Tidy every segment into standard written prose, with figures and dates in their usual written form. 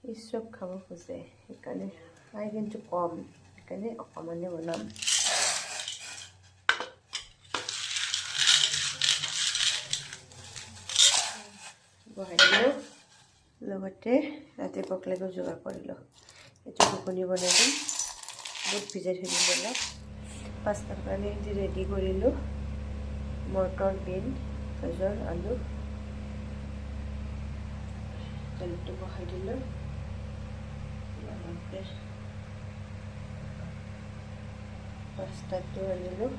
এই চব খাব খোজে, সেইকাৰণে খাই কিন্তু কম, সেইকাৰণে অকণমানে বনাম। বহাই দিলোঁ, লগতে ৰাতিপুৱাক লৈকে যোগাৰ কৰিলোঁ। এইটো ঘুগুনি বনাই দিম, বুট ভিজাই থৈ দিম অলপ। পাস্তাৰ কাৰণে ৰেডি কৰিলোঁ, মটৰ, বিন, গাজৰ, আলু। তেলটো বহাই দিলোঁ, লগতে পাস্তাটো আনিলোঁ,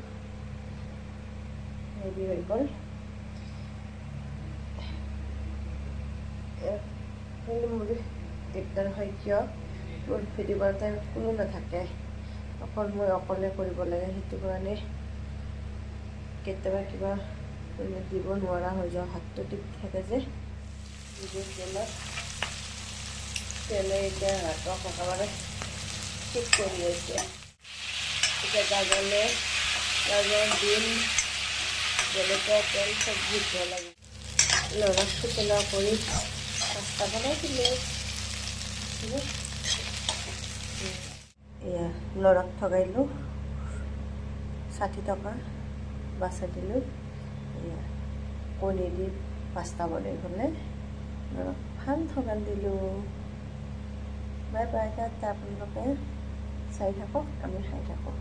ৰেডি হৈ গ'ল। কিন্তু মোৰ দিগদাৰ হয় কিয়, মোৰ ভিডিঅ' বনাওঁতে কোনো নাথাকে, অকল মই অকলে কৰিব লাগে। সেইটো কাৰণে কেতিয়াবা কিবা দিব নোৱাৰা হৈ যাওঁ, হাতটো টিপ থাকে যে। তেলে এতিয়া হাতক একেবাৰে ঠিক কৰি আছে। এতিয়া গাজৰ, বিন, জলকীয়া, তেল চব দিব লাগে। লৰাক ফুটলা কৰি পাস্তা বনাই দিলোঁ। এয়া লৰাক ঠগাইলোঁ, 60 টকা বাচাই দিলোঁ। এয়া কণী দি পাস্তা বনাই পেলাই লৰাক ভাল ঠগান দিলোঁ। বাই বাই, তাত আপোনালোকে চাই থাকক, আমি খাই থাকোঁ।